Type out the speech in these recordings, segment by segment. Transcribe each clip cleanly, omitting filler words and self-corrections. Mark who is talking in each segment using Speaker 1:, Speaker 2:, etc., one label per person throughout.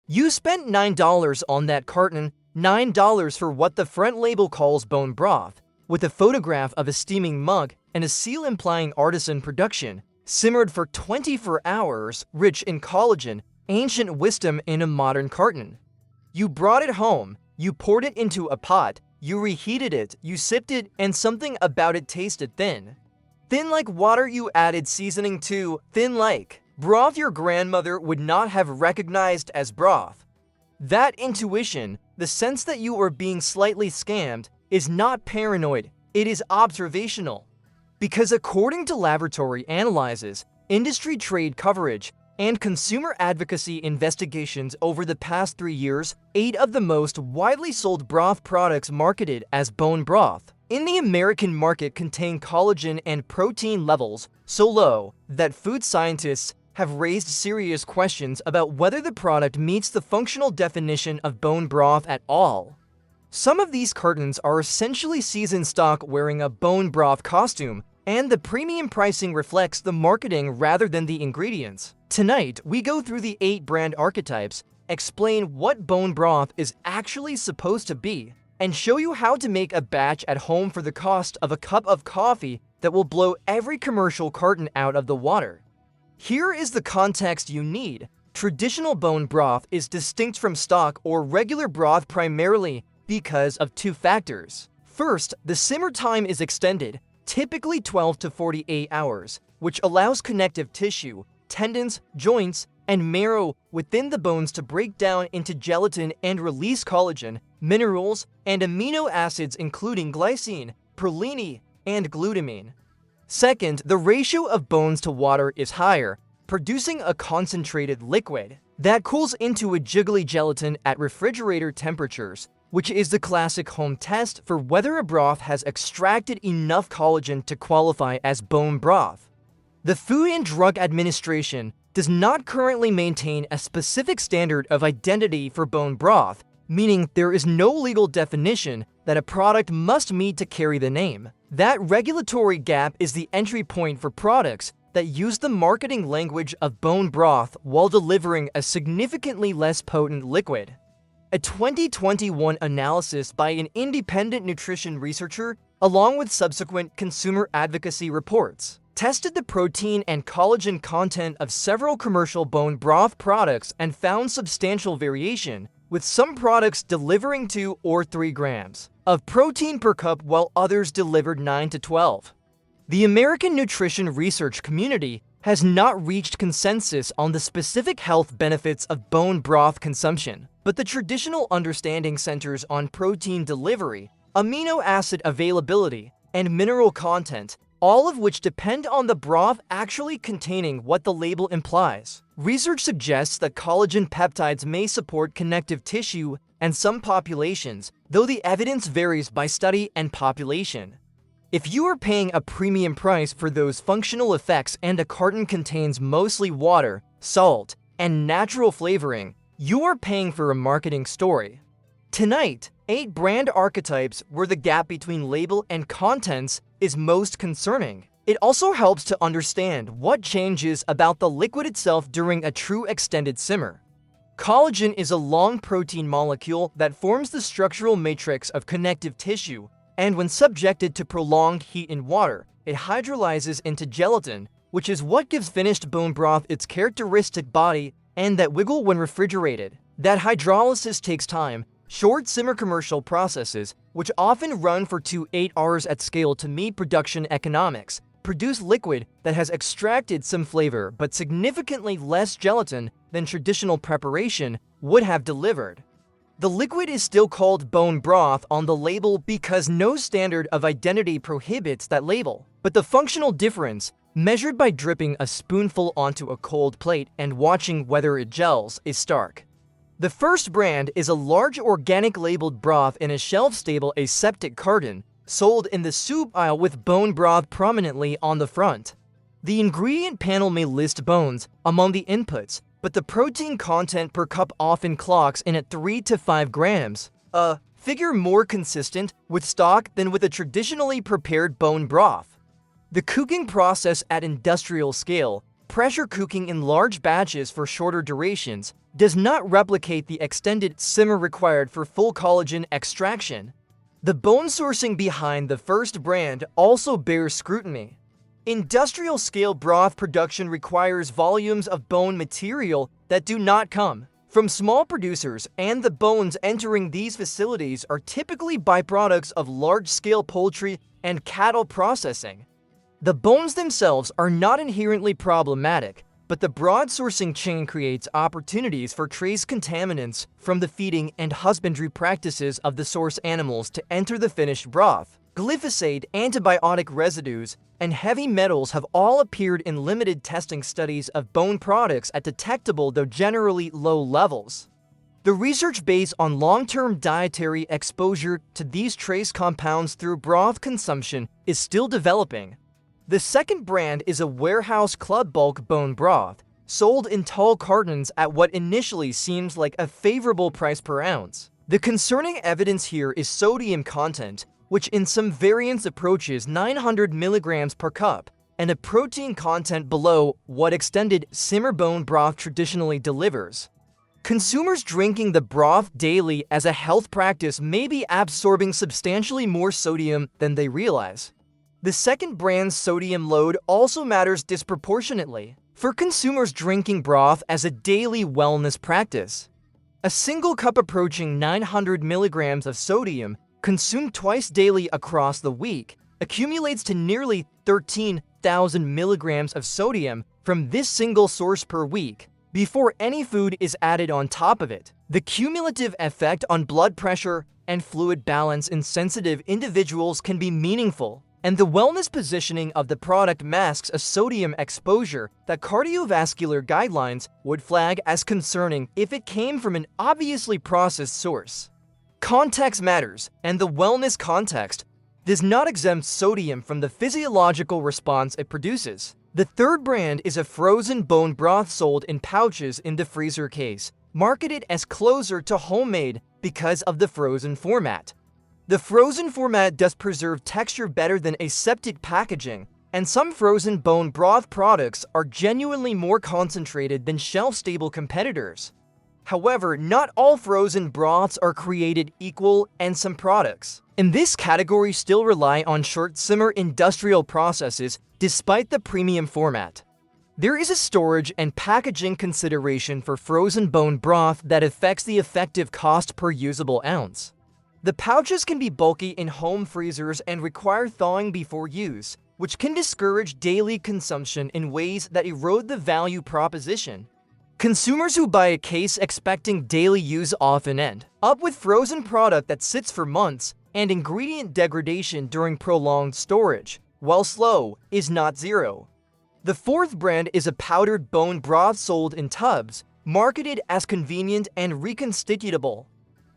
Speaker 1: You spent $9 on that carton, $9 for what the front label calls bone broth, with a photograph of a steaming mug and a seal implying artisan production, simmered for 24 hours, rich in collagen, ancient wisdom in a modern carton. You brought it home, you poured it into a pot, you reheated it, you sipped it, and something about it tasted thin. Thin like water you added seasoning to, thin like broth your grandmother would not have recognized as broth. That intuition, the sense that you are being slightly scammed, is not paranoid, it is observational. Because according to laboratory analyses, industry trade coverage, and consumer advocacy investigations over the past 3 years, 8 of the most widely sold broth products marketed as bone broth in the American market contain collagen and protein levels so low that food scientists have raised serious questions about whether the product meets the functional definition of bone broth at all. Some of these cartons are essentially seasoned stock wearing a bone broth costume, and the premium pricing reflects the marketing rather than the ingredients. Tonight, we go through the 8 brand archetypes, explain what bone broth is actually supposed to be, and show you how to make a batch at home for the cost of a cup of coffee that will blow every commercial carton out of the water. Here is the context you need. Traditional bone broth is distinct from stock or regular broth primarily because of 2 factors. First, the simmer time is extended, typically 12 to 48 hours, which allows connective tissue, tendons, joints, and marrow within the bones to break down into gelatin and release collagen, minerals, and amino acids including glycine, proline, and glutamine. Second, the ratio of bones to water is higher, producing a concentrated liquid that cools into a jiggly gelatin at refrigerator temperatures, which is the classic home test for whether a broth has extracted enough collagen to qualify as bone broth. The Food and Drug Administration does not currently maintain a specific standard of identity for bone broth, meaning there is no legal definition that a product must meet to carry the name. That regulatory gap is the entry point for products that use the marketing language of bone broth while delivering a significantly less potent liquid. A 2021 analysis by an independent nutrition researcher, along with subsequent consumer advocacy reports, tested the protein and collagen content of several commercial bone broth products and found substantial variation, with some products delivering 2 or 3 grams of protein per cup while others delivered 9 to 12. The American nutrition research community has not reached consensus on the specific health benefits of bone broth consumption, but the traditional understanding centers on protein delivery, amino acid availability, and mineral content, all of which depend on the broth actually containing what the label implies. Research suggests that collagen peptides may support connective tissue in some populations, though the evidence varies by study and population. If you are paying a premium price for those functional effects and a carton contains mostly water, salt, and natural flavoring, you are paying for a marketing story. Tonight, 8 brand archetypes where the gap between label and contents is most concerning. It also helps to understand what changes about the liquid itself during a true extended simmer. Collagen is a long protein molecule that forms the structural matrix of connective tissue, and when subjected to prolonged heat in water, it hydrolyzes into gelatin, which is what gives finished bone broth its characteristic body and that wiggle when refrigerated. That hydrolysis takes time. Short simmer commercial processes, which often run for 2 8 hours at scale to meet production economics, produce liquid that has extracted some flavor but significantly less gelatin than traditional preparation would have delivered. The liquid is still called bone broth on the label because no standard of identity prohibits that label, but the functional difference, measured by dripping a spoonful onto a cold plate and watching whether it gels, is stark. The first brand is a large organic labeled broth in a shelf-stable aseptic carton, sold in the soup aisle with bone broth prominently on the front. The ingredient panel may list bones among the inputs, but the protein content per cup often clocks in at 3 to 5 grams, a figure more consistent with stock than with a traditionally prepared bone broth. The cooking process at industrial scale, pressure cooking in large batches for shorter durations, does not replicate the extended simmer required for full collagen extraction. The bone sourcing behind the first brand also bears scrutiny. Industrial-scale broth production requires volumes of bone material that do not come from small producers, and the bones entering these facilities are typically byproducts of large-scale poultry and cattle processing. The bones themselves are not inherently problematic, but the broad sourcing chain creates opportunities for trace contaminants from the feeding and husbandry practices of the source animals to enter the finished broth. Glyphosate, antibiotic residues, and heavy metals have all appeared in limited testing studies of bone products at detectable, though generally low, levels. The research based on long-term dietary exposure to these trace compounds through broth consumption is still developing. The second brand is a warehouse club bulk bone broth, sold in tall cartons at what initially seems like a favorable price per ounce. The concerning evidence here is sodium content, which in some variants approaches 900 milligrams per cup, and a protein content below what extended simmer bone broth traditionally delivers. Consumers drinking the broth daily as a health practice may be absorbing substantially more sodium than they realize. The second brand's sodium load also matters disproportionately for consumers drinking broth as a daily wellness practice. A single cup approaching 900 milligrams of sodium consumed twice daily across the week accumulates to nearly 13,000 milligrams of sodium from this single source per week before any food is added on top of it. The cumulative effect on blood pressure and fluid balance in sensitive individuals can be meaningful, and the wellness positioning of the product masks a sodium exposure that cardiovascular guidelines would flag as concerning if it came from an obviously processed source. Context matters, and the wellness context does not exempt sodium from the physiological response it produces. The third brand is a frozen bone broth sold in pouches in the freezer case, marketed as closer to homemade because of the frozen format. The frozen format does preserve texture better than aseptic packaging, and some frozen bone broth products are genuinely more concentrated than shelf-stable competitors. However, not all frozen broths are created equal, and some products in this category still rely on short-simmer industrial processes despite the premium format. There is a storage and packaging consideration for frozen bone broth that affects the effective cost per usable ounce. The pouches can be bulky in home freezers and require thawing before use, which can discourage daily consumption in ways that erode the value proposition. Consumers who buy a case expecting daily use often end up with frozen product that sits for months and ingredient degradation during prolonged storage, while slow is not zero. The fourth brand is a powdered bone broth sold in tubs, marketed as convenient and reconstitutable.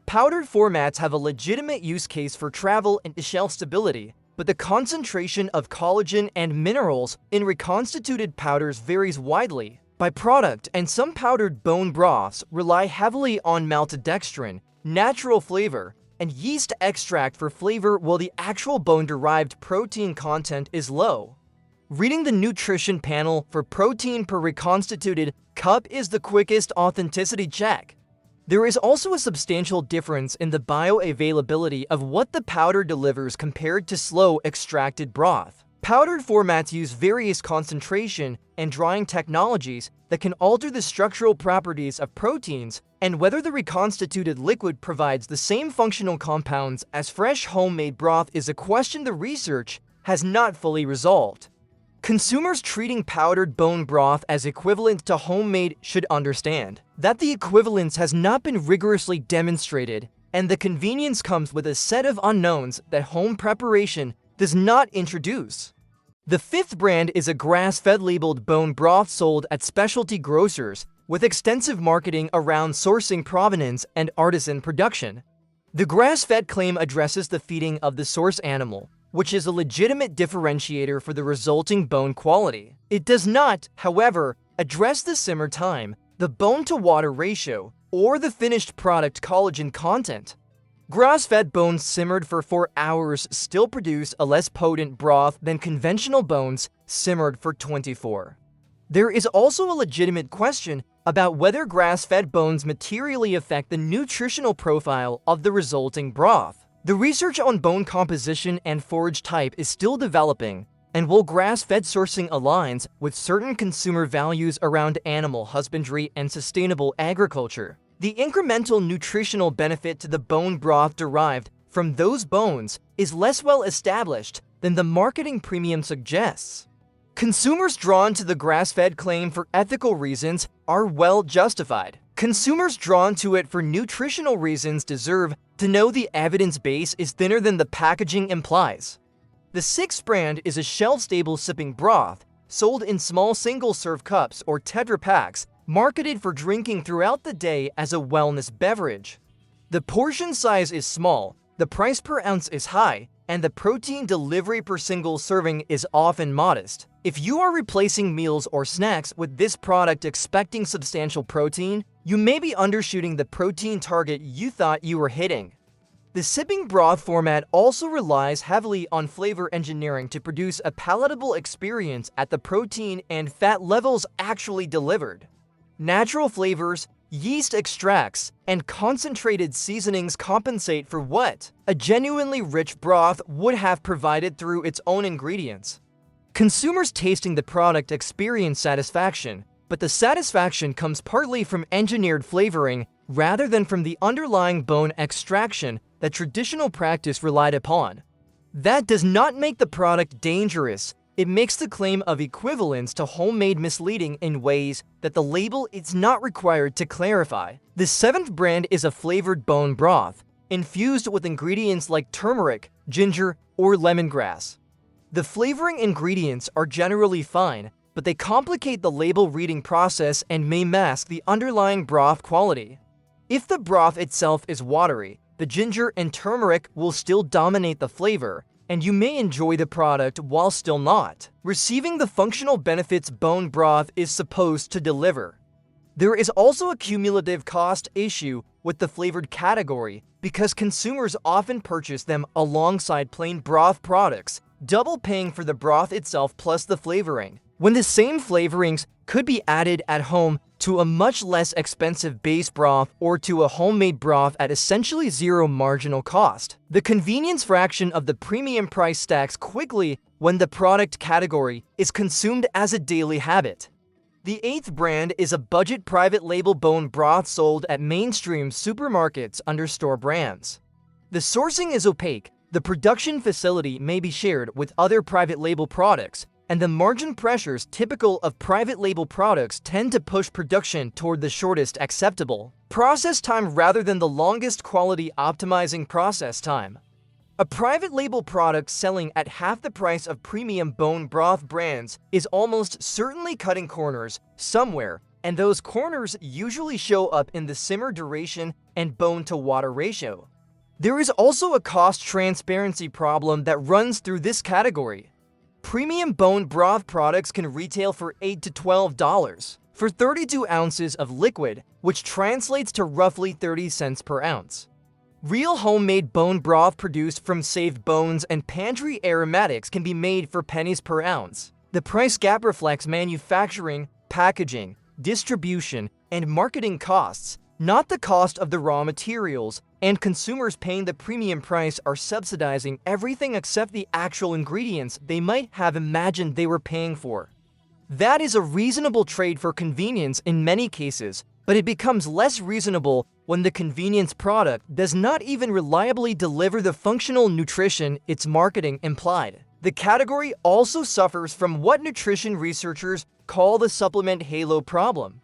Speaker 1: Powdered formats have a legitimate use case for travel and shelf stability, but the concentration of collagen and minerals in reconstituted powders varies widely by product, and some powdered bone broths rely heavily on maltodextrin, natural flavor, and yeast extract for flavor, while the actual bone-derived protein content is low. Reading the nutrition panel for protein per reconstituted cup is the quickest authenticity check. There is also a substantial difference in the bioavailability of what the powder delivers compared to slow extracted broth. Powdered formats use various concentration and drying technologies that can alter the structural properties of proteins, and whether the reconstituted liquid provides the same functional compounds as fresh homemade broth is a question the research has not fully resolved. Consumers treating powdered bone broth as equivalent to homemade should understand that the equivalence has not been rigorously demonstrated, and the convenience comes with a set of unknowns that home preparation does not introduce. The fifth brand is a grass-fed labeled bone broth sold at specialty grocers with extensive marketing around sourcing, provenance, and artisan production. The grass-fed claim addresses the feeding of the source animal, which is a legitimate differentiator for the resulting bone quality. It does not, however, address the simmer time, the bone-to-water ratio, or the finished product collagen content. Grass-fed bones simmered for 4 hours still produce a less potent broth than conventional bones simmered for 24. There is also a legitimate question about whether grass-fed bones materially affect the nutritional profile of the resulting broth. The research on bone composition and forage type is still developing, and while grass-fed sourcing aligns with certain consumer values around animal husbandry and sustainable agriculture, the incremental nutritional benefit to the bone broth derived from those bones is less well established than the marketing premium suggests. Consumers drawn to the grass-fed claim for ethical reasons are well justified. Consumers drawn to it for nutritional reasons deserve to know the evidence base is thinner than the packaging implies. The sixth brand is a shelf-stable sipping broth sold in small single-serve cups or Tetra packs, marketed for drinking throughout the day as a wellness beverage. The portion size is small, the price per ounce is high, and the protein delivery per single serving is often modest. If you are replacing meals or snacks with this product expecting substantial protein, you may be undershooting the protein target you thought you were hitting. The sipping broth format also relies heavily on flavor engineering to produce a palatable experience at the protein and fat levels actually delivered. Natural flavors, yeast extracts, and concentrated seasonings compensate for what a genuinely rich broth would have provided through its own ingredients. Consumers tasting the product experience satisfaction, but the satisfaction comes partly from engineered flavoring rather than from the underlying bone extraction that traditional practice relied upon. That does not make the product dangerous. It makes the claim of equivalence to homemade misleading in ways that the label is not required to clarify. The seventh brand is a flavored bone broth, infused with ingredients like turmeric, ginger, or lemongrass. The flavoring ingredients are generally fine, but they complicate the label reading process and may mask the underlying broth quality. If the broth itself is watery, the ginger and turmeric will still dominate the flavor, and you may enjoy the product while still not receiving the functional benefits bone broth is supposed to deliver. There is also a cumulative cost issue with the flavored category because consumers often purchase them alongside plain broth products, double paying for the broth itself plus the flavoring, when the same flavorings could be added at home to a much less expensive base broth or to a homemade broth at essentially zero marginal cost. The convenience fraction of the premium price stacks quickly when the product category is consumed as a daily habit. The eighth brand is a budget private label bone broth sold at mainstream supermarkets under store brands. The sourcing is opaque, the production facility may be shared with other private label products, and the margin pressures typical of private label products tend to push production toward the shortest acceptable process time rather than the longest quality optimizing process time. A private label product selling at half the price of premium bone broth brands is almost certainly cutting corners somewhere, and those corners usually show up in the simmer duration and bone-to-water ratio. There is also a cost transparency problem that runs through this category. Premium bone broth products can retail for $8 to $12 for 32 ounces of liquid, which translates to roughly 30 cents per ounce. Real homemade bone broth produced from saved bones and pantry aromatics can be made for pennies per ounce. The price gap reflects manufacturing, packaging, distribution, and marketing costs, not the cost of the raw materials, and consumers paying the premium price are subsidizing everything except the actual ingredients they might have imagined they were paying for. That is a reasonable trade for convenience in many cases, but it becomes less reasonable when the convenience product does not even reliably deliver the functional nutrition its marketing implied. The category also suffers from what nutrition researchers call the supplement halo problem.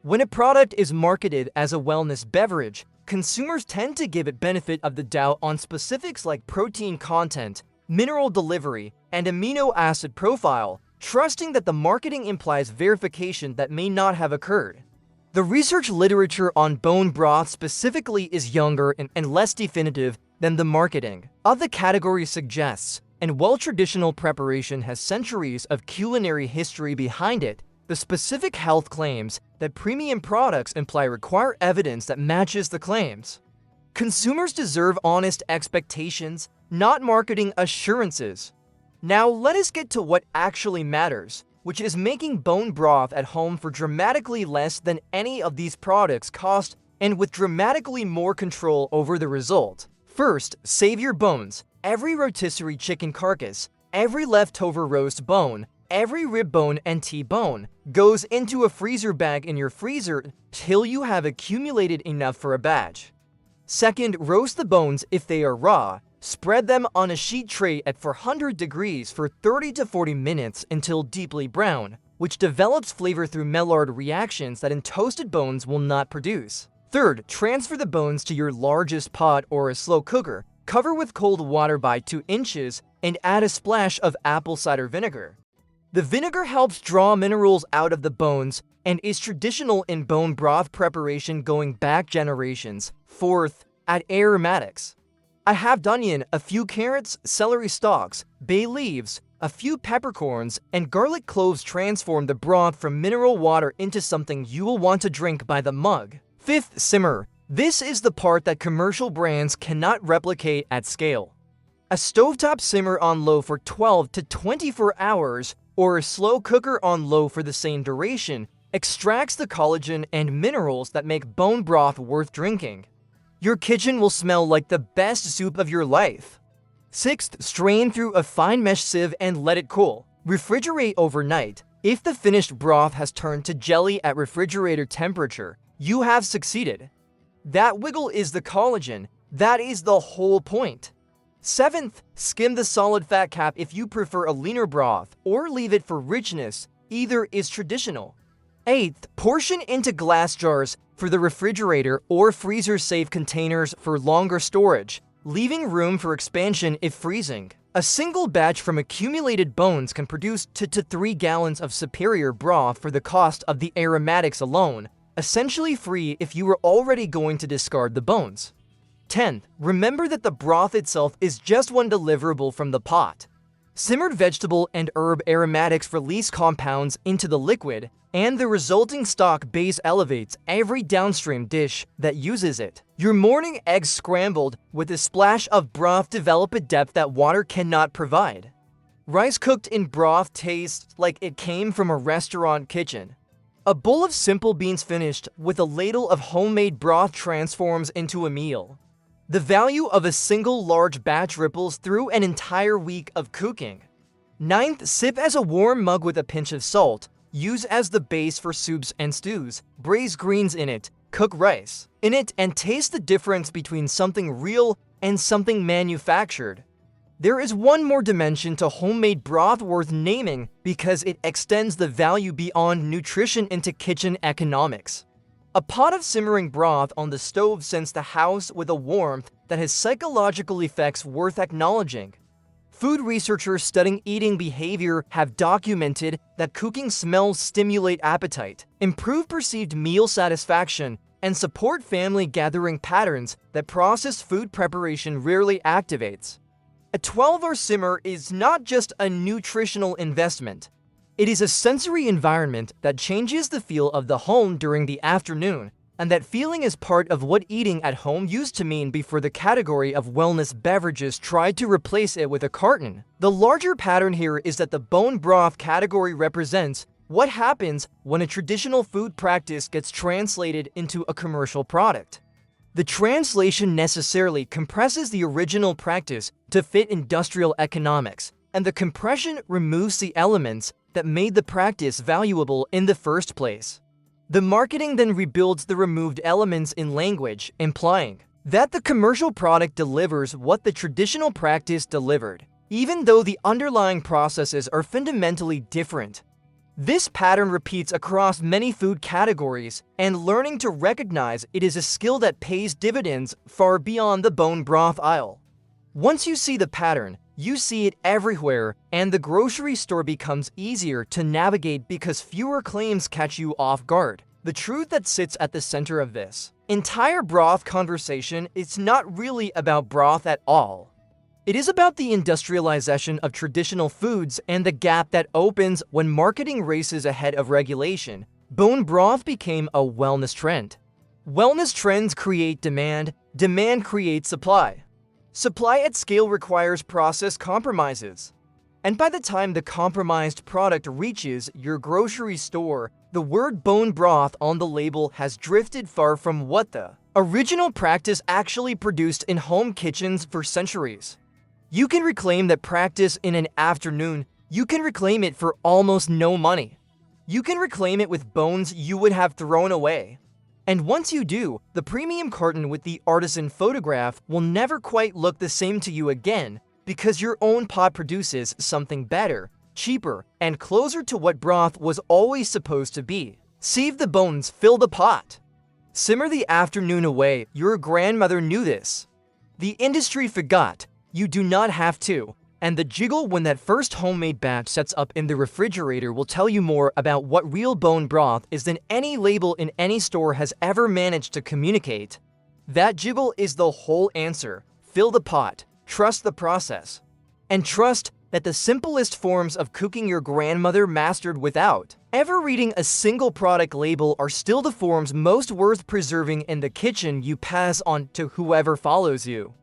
Speaker 1: When a product is marketed as a wellness beverage, consumers tend to give it benefit of the doubt on specifics like protein content, mineral delivery, and amino acid profile, trusting that the marketing implies verification that may not have occurred. The research literature on bone broth specifically is younger and less definitive than the marketing of the category suggests, and while traditional preparation has centuries of culinary history behind it, the specific health claims that premium products imply require evidence that matches the claims. Consumers deserve honest expectations, not marketing assurances. Now let us get to what actually matters: which is making bone broth at home for dramatically less than any of these products cost and with dramatically more control over the result. First, save your bones. Every rotisserie chicken carcass, every leftover roast bone, every rib bone and T-bone goes into a freezer bag in your freezer till you have accumulated enough for a batch. Second, roast the bones if they are raw. Spread them on a sheet tray at 400 degrees for 30 to 40 minutes until deeply brown, which develops flavor through Maillard reactions that in toasted bones will not produce. Third, transfer the bones to your largest pot or a slow cooker. Cover with cold water by 2 inches and add a splash of apple cider vinegar. The vinegar helps draw minerals out of the bones and is traditional in bone broth preparation going back generations. Fourth, add aromatics. A halved onion, a few carrots, celery stalks, bay leaves, a few peppercorns, and garlic cloves transform the broth from mineral water into something you will want to drink by the mug. Fifth, simmer. This is the part that commercial brands cannot replicate at scale. A stovetop simmer on low for 12 to 24 hours or a slow cooker on low for the same duration extracts the collagen and minerals that make bone broth worth drinking. Your kitchen will smell like the best soup of your life. Sixth, strain through a fine mesh sieve and let it cool. Refrigerate overnight. If the finished broth has turned to jelly at refrigerator temperature, you have succeeded. That wiggle is the collagen. That is the whole point. Seventh, skim the solid fat cap if you prefer a leaner broth, or leave it for richness. Either is traditional. Eighth, portion into glass jars for the refrigerator or freezer-safe containers for longer storage, leaving room for expansion if freezing. A single batch from accumulated bones can produce 2 to 3 gallons of superior broth for the cost of the aromatics alone, essentially free if you were already going to discard the bones. 10th, remember that the broth itself is just one deliverable from the pot. Simmered vegetable and herb aromatics release compounds into the liquid, and the resulting stock base elevates every downstream dish that uses it. Your morning eggs scrambled with a splash of broth develop a depth that water cannot provide. Rice cooked in broth tastes like it came from a restaurant kitchen. A bowl of simple beans finished with a ladle of homemade broth transforms into a meal. The value of a single large batch ripples through an entire week of cooking. 9th, sip as a warm mug with a pinch of salt. Use as the base for soups and stews. Braise greens in it. Cook rice in it and taste the difference between something real and something manufactured. There is one more dimension to homemade broth worth naming because it extends the value beyond nutrition into kitchen economics. A pot of simmering broth on the stove scents the house with a warmth that has psychological effects worth acknowledging. Food researchers studying eating behavior have documented that cooking smells stimulate appetite, improve perceived meal satisfaction, and support family gathering patterns that processed food preparation rarely activates. A 12-hour simmer is not just a nutritional investment. It is a sensory environment that changes the feel of the home during the afternoon, and that feeling is part of what eating at home used to mean before the category of wellness beverages tried to replace it with a carton. The larger pattern here is that the bone broth category represents what happens when a traditional food practice gets translated into a commercial product. The translation necessarily compresses the original practice to fit industrial economics, and the compression removes the elements that made the practice valuable in the first place. The marketing then rebuilds the removed elements in language, implying that the commercial product delivers what the traditional practice delivered, even though the underlying processes are fundamentally different. This pattern repeats across many food categories, and learning to recognize it is a skill that pays dividends far beyond the bone broth aisle. Once you see the pattern, you see it everywhere, and the grocery store becomes easier to navigate because fewer claims catch you off guard. The truth that sits at the center of this entire broth conversation is not really about broth at all. It is about the industrialization of traditional foods and the gap that opens when marketing races ahead of regulation. Bone broth became a wellness trend. Wellness trends create demand, demand creates supply. Supply at scale requires process compromises. And by the time the compromised product reaches your grocery store, the word bone broth on the label has drifted far from what the original practice actually produced in home kitchens for centuries. You can reclaim that practice in an afternoon. You can reclaim it for almost no money. You can reclaim it with bones you would have thrown away. And once you do, the premium carton with the artisan photograph will never quite look the same to you again, because your own pot produces something better, cheaper, and closer to what broth was always supposed to be. Save the bones, fill the pot. Simmer the afternoon away. Your grandmother knew this. The industry forgot. You do not have to. And the jiggle when that first homemade batch sets up in the refrigerator will tell you more about what real bone broth is than any label in any store has ever managed to communicate. That jiggle is the whole answer. Fill the pot, trust the process, and trust that the simplest forms of cooking your grandmother mastered without ever reading a single product label are still the forms most worth preserving in the kitchen you pass on to whoever follows you.